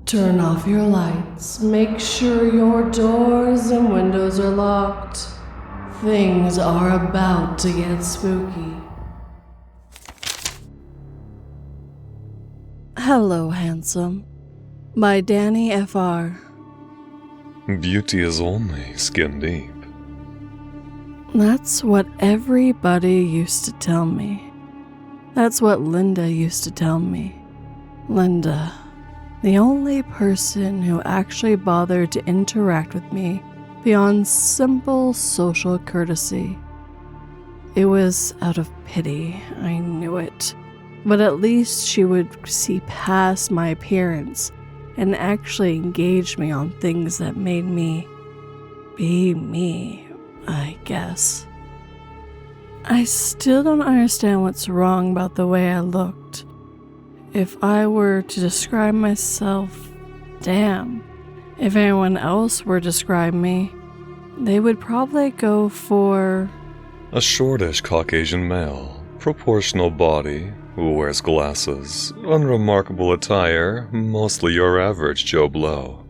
Turn off your lights. Make sure your doors and windows are locked. Things are about to get spooky. Hello, Handsome. By Danny Fr. Beauty is only skin deep. That's what everybody used to tell me. That's what Linda used to tell me. Linda, the only person who actually bothered to interact with me beyond simple social courtesy. It was out of pity, I knew it. But at least she would see past my appearance and actually engage me on things that made me be me, I guess. I still don't understand what's wrong about the way I looked. If I were to describe myself, damn, if anyone else were to describe me, they would probably go for A shortish Caucasian male, proportional body, who wears glasses, unremarkable attire, mostly your average Joe Blow.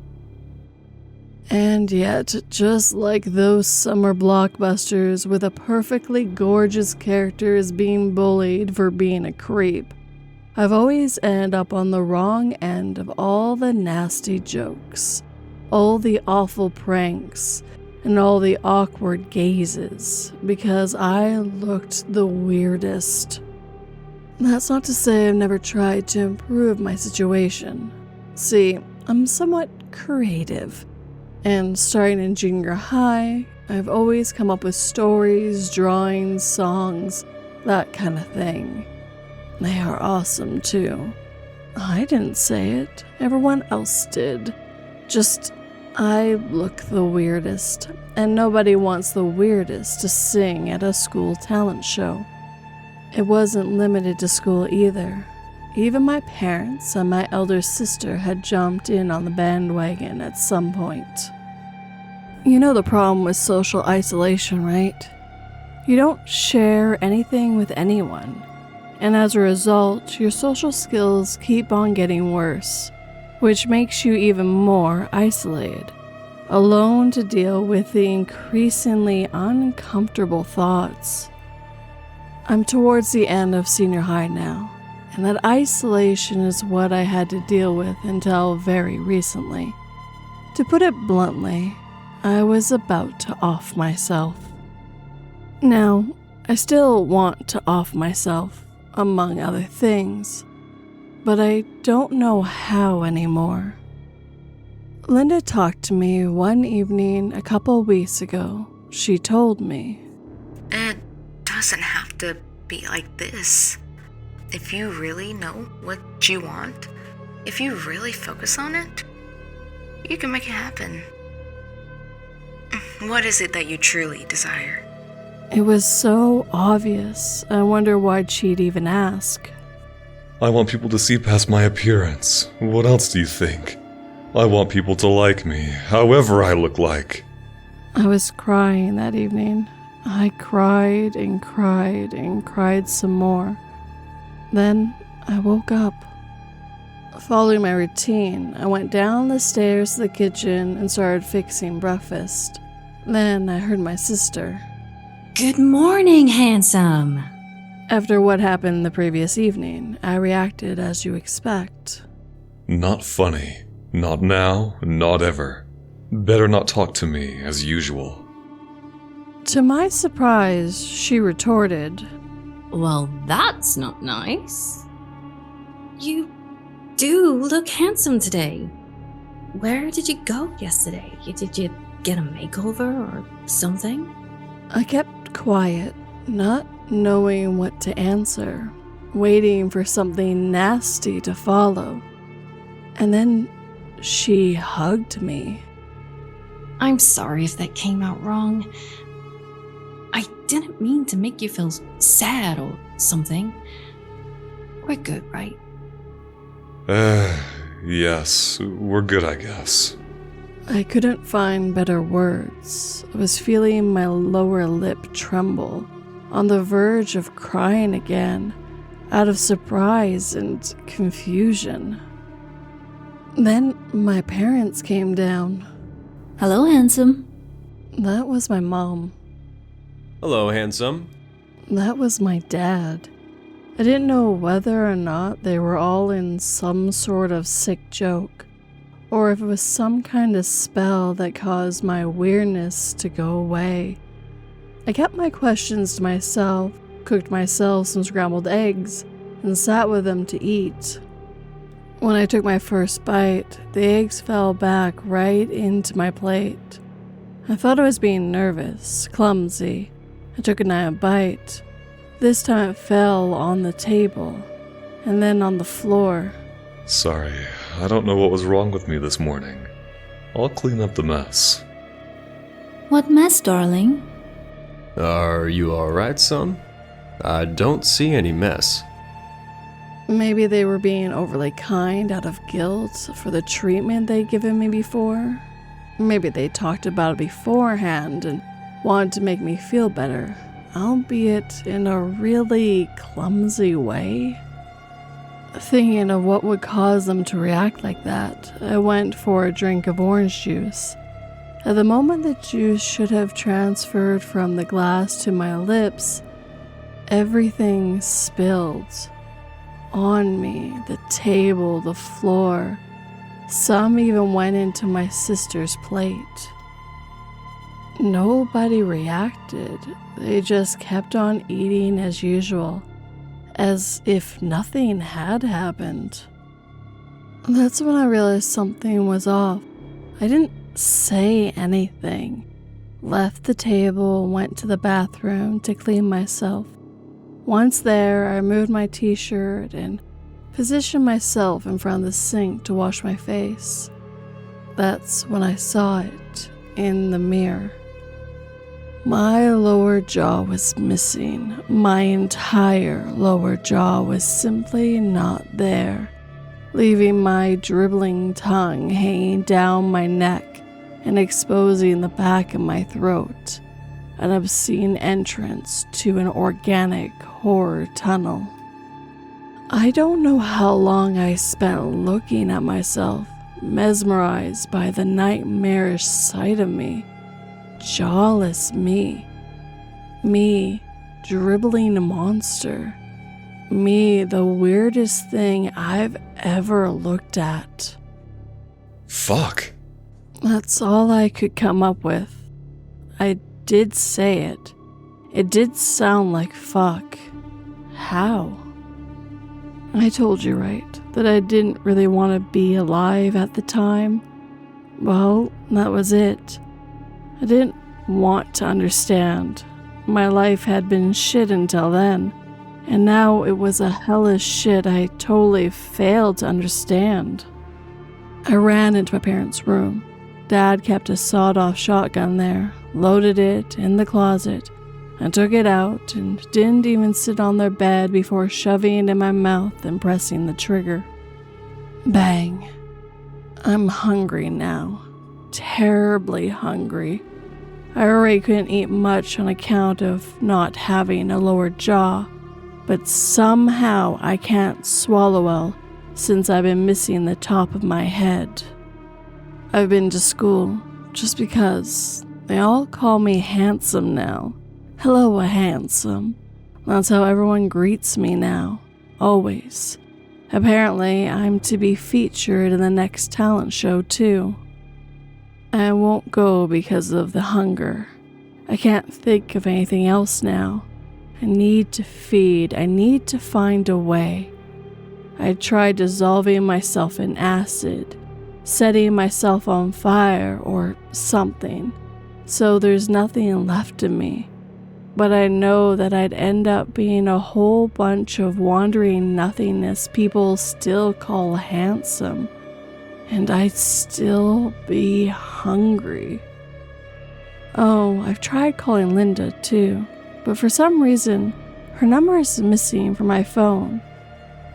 And yet, just like those summer blockbusters with a perfectly gorgeous character is being bullied for being a creep, I've always ended up on the wrong end of all the nasty jokes, all the awful pranks, and all the awkward gazes, because I looked the weirdest. That's not to say I've never tried to improve my situation. See, I'm somewhat creative, and starting in junior high, I've always come up with stories, drawings, songs, that kind of thing. They are awesome too. I didn't say it, everyone else did. Just, I look the weirdest, and nobody wants the weirdest to sing at a school talent show. It wasn't limited to school either. Even my parents and my elder sister had jumped in on the bandwagon at some point. You know the problem with social isolation, right? You don't share anything with anyone, and as a result, your social skills keep on getting worse, which makes you even more isolated, alone to deal with the increasingly uncomfortable thoughts. I'm towards the end of senior high now, and that isolation is what I had to deal with until very recently. To put it bluntly, I was about to off myself. Now, I still want to off myself, among other things, but I don't know how anymore. Linda talked to me one evening a couple weeks ago. She told me, It doesn't have to be like this. If you really know what you want, if you really focus on it, you can make it happen. What is it that you truly desire? It was so obvious. I wonder why she'd even ask. I want people to see past my appearance. What else do you think? I want people to like me, however I look like. I was crying that evening. I cried and cried and cried some more. Then I woke up. Following my routine, I went down the stairs to the kitchen and started fixing breakfast. Then I heard my sister. Good morning, handsome. After what happened the previous evening, I reacted as you expect. Not funny. Not now, not ever. Better not talk to me as usual. To my surprise, she retorted, Well, that's not nice. You do look handsome today. Where did you go yesterday? Did you get a makeover or something? I kept quiet, not knowing what to answer, waiting for something nasty to follow. And then she hugged me. I'm sorry if that came out wrong. I didn't mean to make you feel sad or something. We're good, right? Yes, we're good, I guess. I couldn't find better words. I was feeling my lower lip tremble, on the verge of crying again, out of surprise and confusion. Then my parents came down. Hello, handsome. That was my mom. Hello, handsome. That was my dad. I didn't know whether or not they were all in some sort of sick joke, or if it was some kind of spell that caused my weirdness to go away. I kept my questions to myself, cooked myself some scrambled eggs, and sat with them to eat. When I took my first bite, the eggs fell back right into my plate. I thought I was being nervous, clumsy. I took another bite. This time it fell on the table, and then on the floor. Sorry, I don't know what was wrong with me this morning. I'll clean up the mess. What mess, darling? Are you alright, son? I don't see any mess. Maybe they were being overly kind out of guilt for the treatment they'd given me before. Maybe they talked about it beforehand and wanted to make me feel better, albeit in a really clumsy way. Thinking of what would cause them to react like that, I went for a drink of orange juice. At the moment the juice should have transferred from the glass to my lips, everything spilled. On me, the table, the floor. Some even went into my sister's plate. Nobody reacted. They just kept on eating as usual, as if nothing had happened. That's when I realized something was off. I didn't say anything. Left the table, went to the bathroom to clean myself. Once there, I removed my t-shirt and positioned myself in front of the sink to wash my face. That's when I saw it in the mirror. My lower jaw was missing. My entire lower jaw was simply not there, leaving my dribbling tongue hanging down my neck and exposing the back of my throat, an obscene entrance to an organic horror tunnel. I don't know how long I spent looking at myself, mesmerized by the nightmarish sight of me. Jawless me. Me, dribbling a monster. Me, the weirdest thing I've ever looked at. Fuck. That's all I could come up with. I did say it. It did sound like fuck. How? I told you, right, that I didn't really want to be alive at the time. Well, that was it. I didn't want to understand. My life had been shit until then, and now it was a hellish shit I totally failed to understand. I ran into my parents' room. Dad kept a sawed-off shotgun there, loaded it in the closet. I took it out and didn't even sit on their bed before shoving it in my mouth and pressing the trigger. Bang. I'm hungry now. Terribly hungry. I already couldn't eat much on account of not having a lower jaw, but somehow I can't swallow well since I've been missing the top of my head. I've been to school just because they all call me handsome now. Hello, handsome. That's how everyone greets me now, always. Apparently, I'm to be featured in the next talent show too. I won't go because of the hunger. I can't think of anything else now. I need to feed. I need to find a way. I tried dissolving myself in acid, setting myself on fire or something, so there's nothing left of me. But I know that I'd end up being a whole bunch of wandering nothingness people still call handsome. And I'd still be hungry. Oh, I've tried calling Linda too, but for some reason, her number is missing from my phone.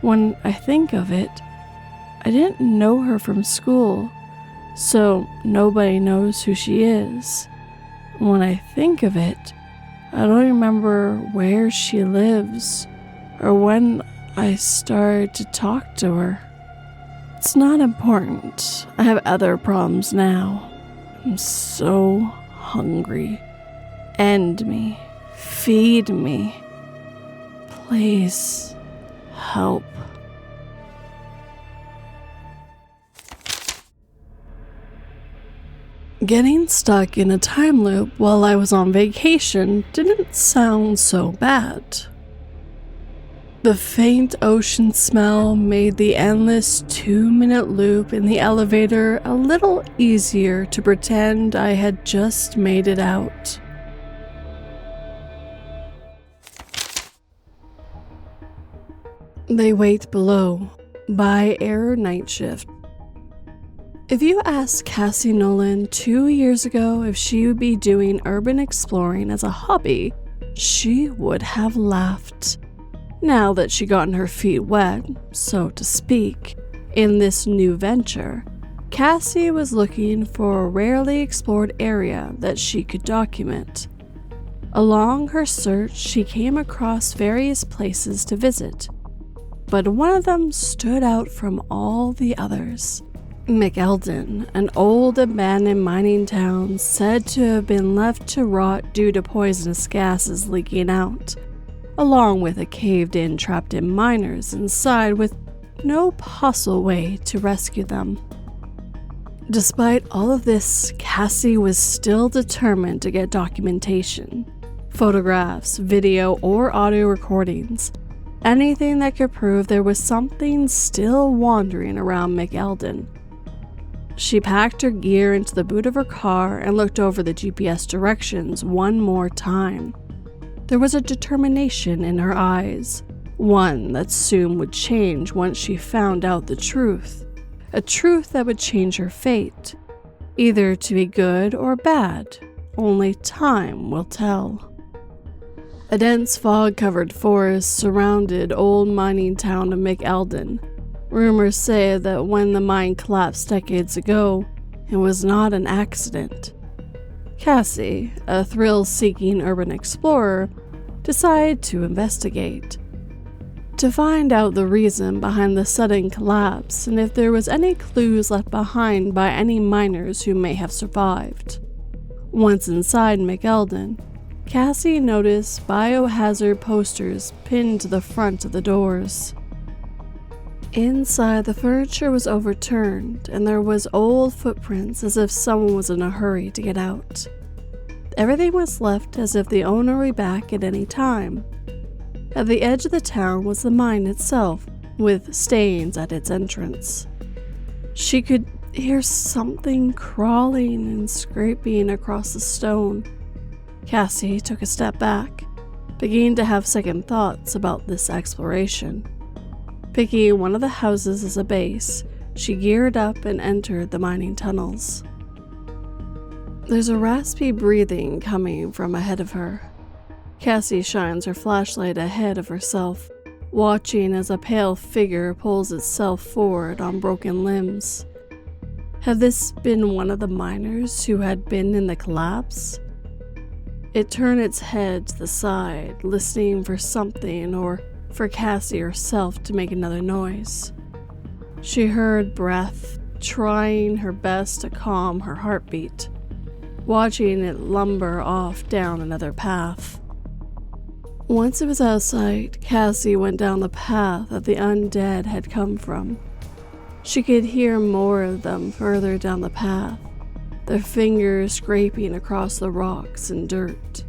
When I think of it, I didn't know her from school, so nobody knows who she is. When I think of it, I don't remember where she lives or when I started to talk to her. It's not important. I have other problems now. I'm so hungry. End me. Feed me. Please, help. Getting stuck in a time loop while I was on vacation didn't sound so bad. The faint ocean smell made the endless 2-minute loop in the elevator a little easier to pretend I had just made it out. They wait below, by air night shift. If you asked Cassie Nolan 2 years ago if she would be doing urban exploring as a hobby, she would have laughed. Now that she'd gotten her feet wet, so to speak, in this new venture, Cassie was looking for a rarely explored area that she could document. Along her search, she came across various places to visit, but one of them stood out from all the others. McElden, an old abandoned mining town said to have been left to rot due to poisonous gases leaking out, along with a caved-in trapped-in miners inside with no possible way to rescue them. Despite all of this, Cassie was still determined to get documentation. Photographs, video, or audio recordings. Anything that could prove there was something still wandering around McElden. She packed her gear into the boot of her car and looked over the GPS directions one more time. There was a determination in her eyes, one that soon would change once she found out the truth. A truth that would change her fate, either to be good or bad. Only time will tell. A dense fog-covered forest surrounded old mining town of McElden. Rumors say that when the mine collapsed decades ago, it was not an accident. Cassie, a thrill-seeking urban explorer, decided to investigate. To find out the reason behind the sudden collapse and if there was any clues left behind by any miners who may have survived. Once inside McElden, Cassie noticed biohazard posters pinned to the front of the doors. Inside, the furniture was overturned, and there was old footprints as if someone was in a hurry to get out. Everything was left as if the owner would be back at any time. At the edge of the town was the mine itself, with stains at its entrance. She could hear something crawling and scraping across the stone. Cassie took a step back, beginning to have second thoughts about this exploration. Picking one of the houses as a base, she geared up and entered the mining tunnels. There's a raspy breathing coming from ahead of her. Cassie shines her flashlight ahead of herself, watching as a pale figure pulls itself forward on broken limbs. Had this been one of the miners who had been in the collapse? It turned its head to the side, listening for something or for Cassie herself to make another noise. She heard breath, trying her best to calm her heartbeat, watching it lumber off down another path. Once it was out of sight, Cassie went down the path that the undead had come from. She could hear more of them further down the path, their fingers scraping across the rocks and dirt,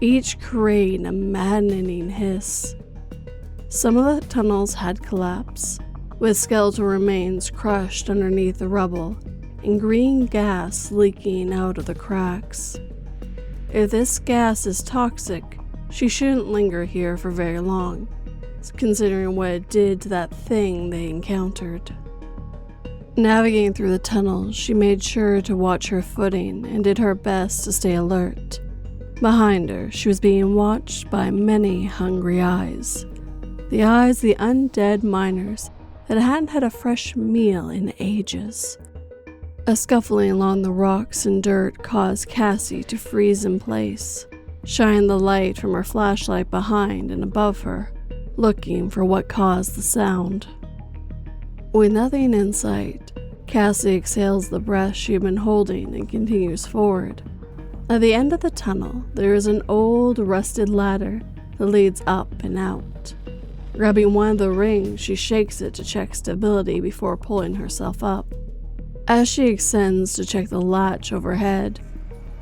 each creating a maddening hiss. Some of the tunnels had collapsed, with skeletal remains crushed underneath the rubble and green gas leaking out of the cracks. If this gas is toxic, she shouldn't linger here for very long, considering what it did to that thing they encountered. Navigating through the tunnels, she made sure to watch her footing and did her best to stay alert. Behind her, she was being watched by many hungry eyes. The eyes of the undead miners that hadn't had a fresh meal in ages. A scuffling along the rocks and dirt caused Cassie to freeze in place, shine the light from her flashlight behind and above her, looking for what caused the sound. With nothing in sight, Cassie exhales the breath she'd been holding and continues forward. At the end of the tunnel, there is an old, rusted ladder that leads up and out. Grabbing one of the rings, she shakes it to check stability before pulling herself up. As she extends to check the latch overhead,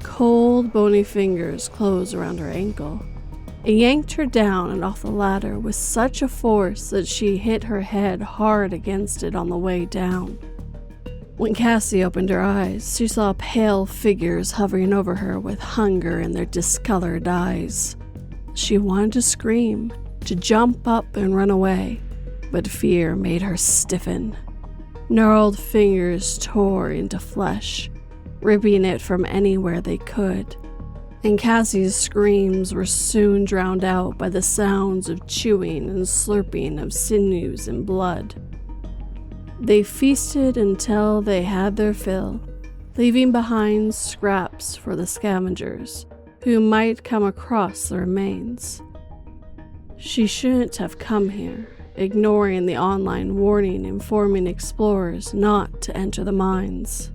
cold, bony fingers close around her ankle. It yanked her down and off the ladder with such a force that she hit her head hard against it on the way down. When Cassie opened her eyes, she saw pale figures hovering over her with hunger in their discolored eyes. She wanted to scream, to jump up and run away, but fear made her stiffen. Gnarled fingers tore into flesh, ripping it from anywhere they could, and Cassie's screams were soon drowned out by the sounds of chewing and slurping of sinews and blood. They feasted until they had their fill, leaving behind scraps for the scavengers, who might come across the remains. She shouldn't have come here, ignoring the online warning informing explorers not to enter the mines.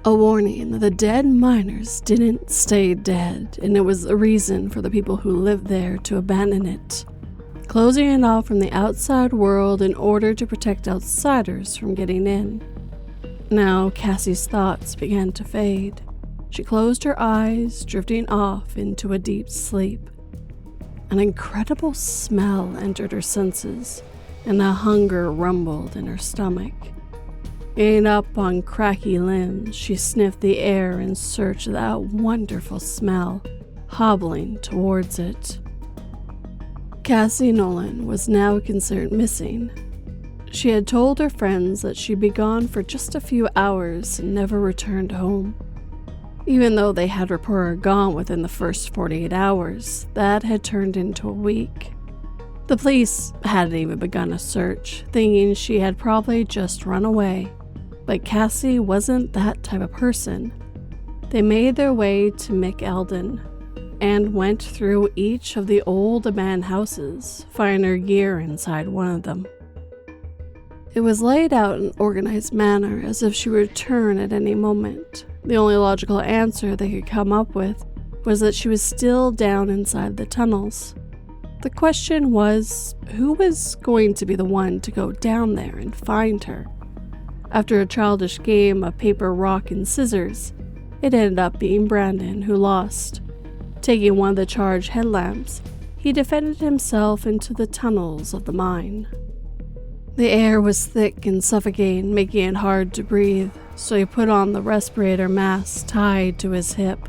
A warning that the dead miners didn't stay dead, and it was a reason for the people who lived there to abandon it, closing it off from the outside world in order to protect outsiders from getting in. Now Cassie's thoughts began to fade. She closed her eyes, drifting off into a deep sleep. An incredible smell entered her senses, and a hunger rumbled in her stomach. Getting up on cracky limbs, she sniffed the air in search of that wonderful smell, hobbling towards it. Cassie Nolan was now considered missing. She had told her friends that she'd be gone for just a few hours and never returned home. Even though they had reported her gone within the first 48 hours, that had turned into a week. The police hadn't even begun a search, thinking she had probably just run away. But Cassie wasn't that type of person. They made their way to McElden and went through each of the old abandoned houses, finding her gear inside one of them. It was laid out in an organized manner as if she would return at any moment. The only logical answer they could come up with was that she was still down inside the tunnels. The question was, who was going to be the one to go down there and find her? After a childish game of paper, rock, and scissors, it ended up being Brandon who lost. Taking one of the charged headlamps, he defended himself into the tunnels of the mine. The air was thick and suffocating, making it hard to breathe, so he put on the respirator mask tied to his hip.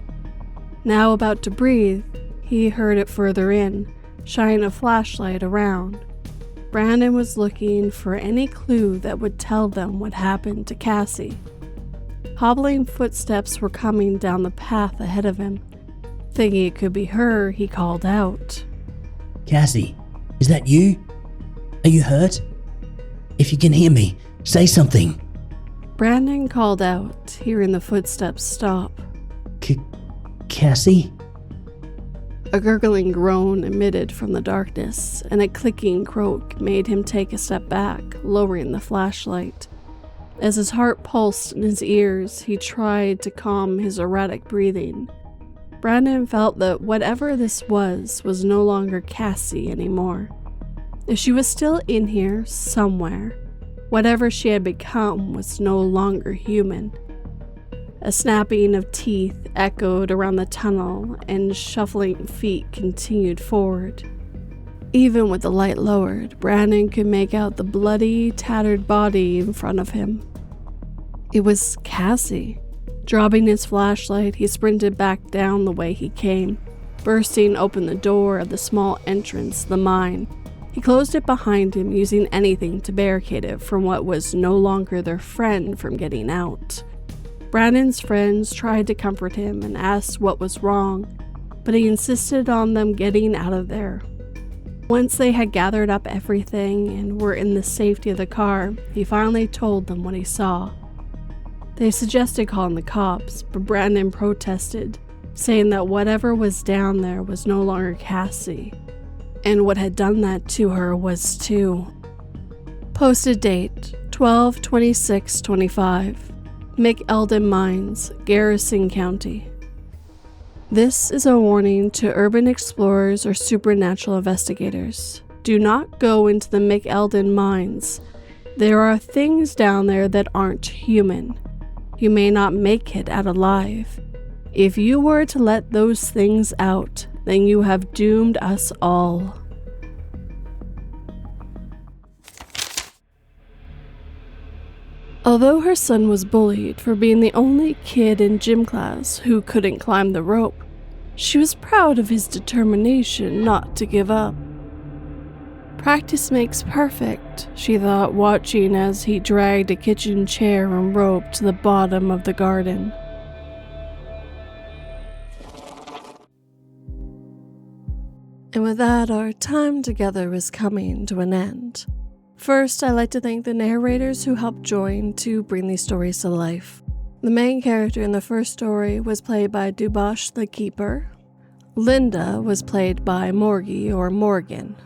Now about to breathe, he heard it further in, shining a flashlight around. Brandon was looking for any clue that would tell them what happened to Cassie. Hobbling footsteps were coming down the path ahead of him. Thinking it could be her, he called out. Cassie, is that you? Are you hurt? If you can hear me, say something. Brandon called out, hearing the footsteps stop. Cassie? A gurgling groan emitted from the darkness, and a clicking croak made him take a step back, lowering the flashlight. As his heart pulsed in his ears, he tried to calm his erratic breathing. Brandon felt that whatever this was no longer Cassie anymore. If she was still in here somewhere, whatever she had become was no longer human. A snapping of teeth echoed around the tunnel, and shuffling feet continued forward. Even with the light lowered, Brandon could make out the bloody, tattered body in front of him. It was Cassie. Dropping his flashlight, he sprinted back down the way he came, bursting open the door of the small entrance to the mine. He closed it behind him, using anything to barricade it from what was no longer their friend from getting out. Brandon's friends tried to comfort him and asked what was wrong, but he insisted on them getting out of there. Once they had gathered up everything and were in the safety of the car, he finally told them what he saw. They suggested calling the cops, but Brandon protested, saying that whatever was down there was no longer Cassie, and what had done that to her was too. Posted date 12/26/25. McElden Mines, Garrison County. This is a warning to urban explorers or supernatural investigators. Do not go into the McElden Mines. There are things down there that aren't human. You may not make it out alive. If you were to let those things out, then you have doomed us all. Although her son was bullied for being the only kid in gym class who couldn't climb the rope, she was proud of his determination not to give up. Practice makes perfect, she thought, watching as he dragged a kitchen chair and rope to the bottom of the garden. And with that, our time together is coming to an end. First, I'd like to thank the narrators who helped join to bring these stories to life. The main character in the first story was played by Dubash the Keeper. Linda was played by Morgie or Morgan.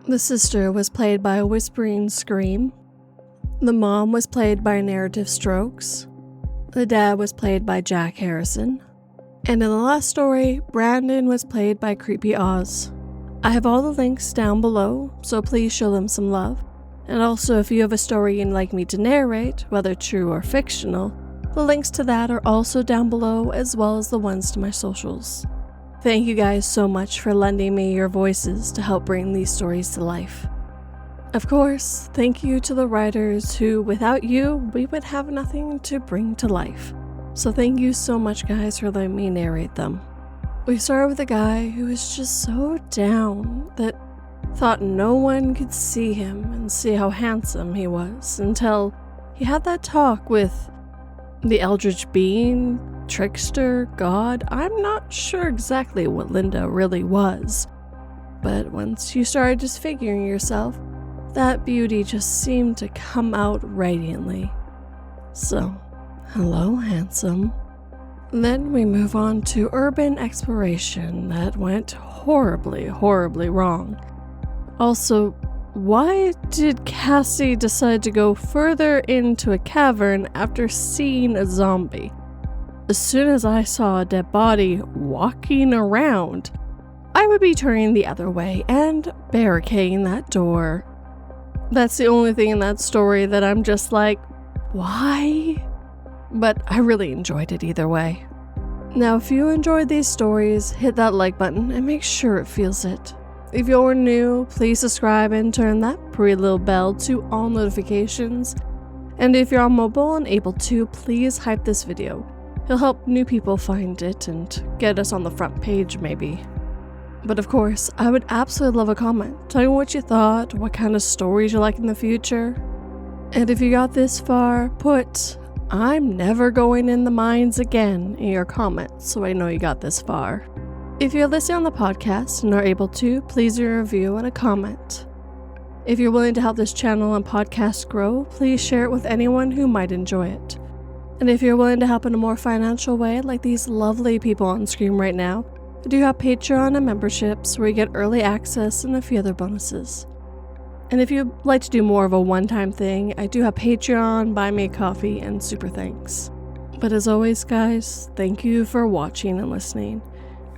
The sister was played by Whispering Scream. The mom was played by Narrative Strokes. The dad was played by Jack Harrison. And in the last story, Brandon was played by Creepy Oz. I have all the links down below, so please show them some love. And also, if you have a story you'd like me to narrate, whether true or fictional, the links to that are also down below, as well as the ones to my socials. Thank you guys so much for lending me your voices to help bring these stories to life. Of course, thank you to the writers who, without you, we would have nothing to bring to life. So thank you so much, guys, for letting me narrate them. We started with a guy who was just so down that thought no one could see him and see how handsome he was until he had that talk with the Eldritch Being, Trickster, God. I'm not sure exactly what Linda really was, but once you started disfiguring yourself, that beauty just seemed to come out radiantly. So, hello, handsome. Then we move on to urban exploration that went horribly, horribly wrong. Also, why did Cassie decide to go further into a cavern after seeing a zombie? As soon as I saw a dead body walking around, I would be turning the other way and barricading that door. That's the only thing in that story that I'm just like, why? But I really enjoyed it either way. Now, if you enjoyed these stories, hit that like button and make sure it feels it. If you're new, please subscribe and turn that pretty little bell to all notifications. And if you're on mobile and able to, please hype this video. It'll help new people find it and get us on the front page maybe. But of course, I would absolutely love a comment. Tell me what you thought, what kind of stories you like in the future. And if you got this far, put "I'm never going in the mines again" in your comments so I know you got this far. If you're listening on the podcast and are able to, please leave a review and a comment. If you're willing to help this channel and podcast grow, please share it with anyone who might enjoy it. And if you're willing to help in a more financial way, like these lovely people on screen right now, I do have Patreon and memberships where you get early access and a few other bonuses. And if you'd like to do more of a one-time thing, I do have Patreon, Buy Me a Coffee, and Super Thanks. But as always, guys, thank you for watching and listening.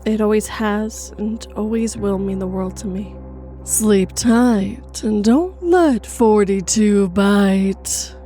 It always has and always will mean the world to me. Sleep tight and don't let 42 bite.